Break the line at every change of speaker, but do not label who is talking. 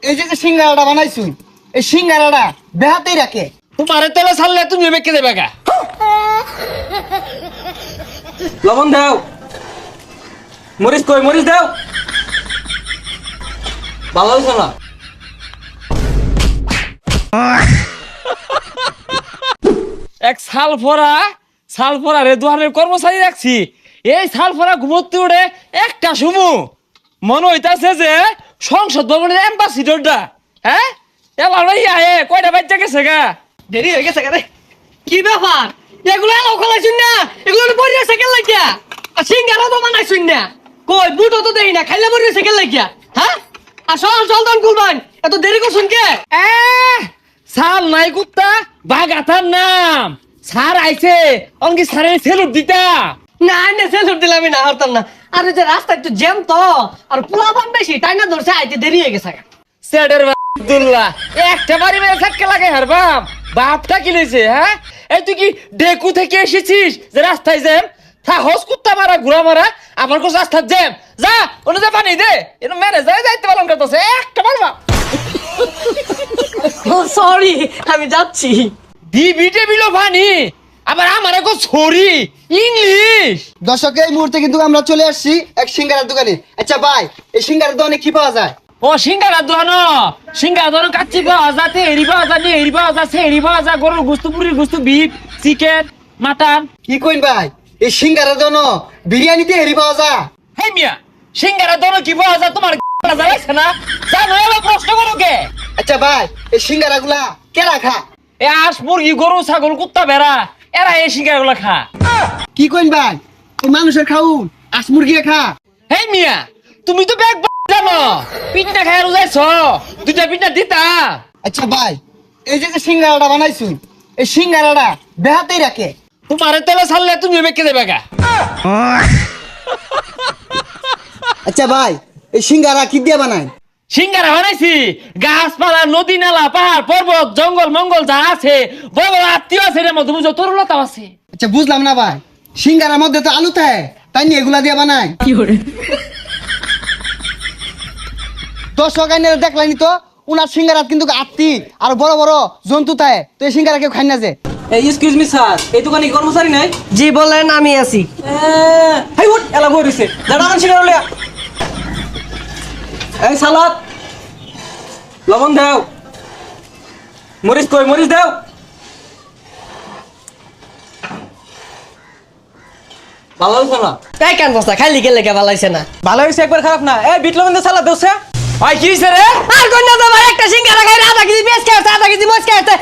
এই যে সিঙ্গারাটা বানাইছুই এই সিঙ্গারাটা বেহাতেই রাখে
তোমারে তেলে ছাড়লে তুমি বেঁকে দেবে গা।
লবণ দাও, মরিচ কই মরিচ দাও। ভালো হয়েছে না?
এক সালফরা রে দুহারের কর্মচারী রাখছি। এই সালফরা ঘুমোতে উঠে একটা সুমু মনে হইতাছে যে সংসদ ভবনের অ্যাম্বাসিডরটা। হ্যাঁ এবার ভাই আয়ে কয়টা বাচ্চা গেছে গা,
দেরি হয়ে গেছে রে। কি ব্যাপার এগুলো এলাও খেলাইছুন না, এগুলো পড়ে সাইকেল লাগিয়া আর সিঙ্গারা তো বানাইছুন না। কই বুটো তো দেই না, খাইলে পড়ে সাইকেল লাগিয়া। হ্যাঁ আর চল দন কুলবান, এত দেরি করছুন কে?
সাল নাই কুত্তা বাগাতার নাম সার আইছে অঙ্কি সারে সেলুট দিতা।
না না সেলুট দিলাম না, হরতাম না। আর এই যে রাস্তা একটু জ্যাম তো আর পোলাপান বেশি তাই না, ধরছে আইতে দেরি হয়ে গেছে।
সেডের আব্দুল্লাহ একটা বাড়ি মেরে থাকতে লাগে হার বাপটা কি লইছে? হ্যাঁ এই তুই কি ডেকু থেকে এসেছিস যে রাস্তায় জ্যাম হস কুত্তা মারা ঘুরা মারা আমার কোন রাস্তার জ্যাম যা ওনে যা পানি দে এটা ম্যানেজার যাইতে পারলাম করতেছে একটা পারবা।
ও সরি, আমি যাচ্ছি।
দিবি টেবিলও পানি আবার আমার এখন সরি ইংলিশ।
দর্শক এই মুহূর্তে কিন্তু আমরা চলে আসছি এক সিঙ্গারার দোকানে। আচ্ছা ভাই এই সিঙ্গারার দোকানে কি পাওয়া যায়?
ও সিঙ্গারা দোকান কাচ্চি পাওয়া যাতে এরি পাওয়া যায় এরি পাওয়া যাচ্ছে এরি পাওয়া যায় গরুর গুস্তু পুরির গুস্তু বিফ চিকেন মাটন।
কি কইন ভাই এই সিঙ্গারার দোকানে বিরিয়ানিতে হেরি পাওয়া যায়?
হে মিয়া সিঙ্গারা দোকানে কি পাওয়া যায় তোমার জানাইছে না? জানো এবার প্রশ্ন করো কে?
আচ্ছা ভাই এই সিঙ্গারা গুলা কে রাখা?
এ আস মুরগি গরু ছাগল কুত্তা ভেড়া এরা এই সিঙ্গারা গুলা খা।
কি কইন ভাই ওই মানুষের খাউন আস মুরগি খা?
হে মিয়া তুমি তো ব্যাগ জানো পিঠা খাই রুজাইছ দুইটা পিঠা দিতা।
আচ্ছা ভাই এই যে সিঙ্গারাটা বানাইছুই এই সিঙ্গারাটা বেহাতেই রাখে
তোমারে তেলে ছাড়লে তুমি বেঁকে দেবে গা।
আচ্ছা ভাই এই সিঙ্গারা কি দিয়ে বানায়?
সিঙ্গারা বানাইছি গাছপালা নদী নালা পাহাড় পর্বত জঙ্গল মঙ্গল যা আছে বড় বড় আত্মীয় আছে রে মধ্যে বুঝো তরুলতাও আছে।
আচ্ছা বুঝলাম না ভাই সিঙ্গারার মধ্যে তো আলু থাকে তাই নিয়ে এগুলা দিয়ে বানায়? দর্শক আইনের দেখলানি তো উনার সিঙ্গারাত কিন্তু আত্মি আর বড় বড় জন্তু থাকে তো এই সিঙ্গারা কেউ খাই না যে।
এই এক্সকিউজ মি স্যার, এই দোকানে কি কর্মচারী নাই?
জি বলেন, আমি আছি।
হাই উঠ এলা বই রইছে দাঁড়া মান সিঙ্গারা লইয়া। এই সালাদ লবণ দাও, মরিচ কই মরিচ দাও। ভালো হয়েছে না?
তাই কেন বস্তা খাইলি গেলে কে ভালাইছে না?
ভালো হয়েছে একবার খারাপ না। এই বিট লবণ দিয়ে সালাদ দেওছে।
ভাই কি হইছে রে?
আর কোন না ভাই একটা সিঙ্গারা খাই আধা কেজি বেশ খাইছে আধা কেজি মাছ খাইছে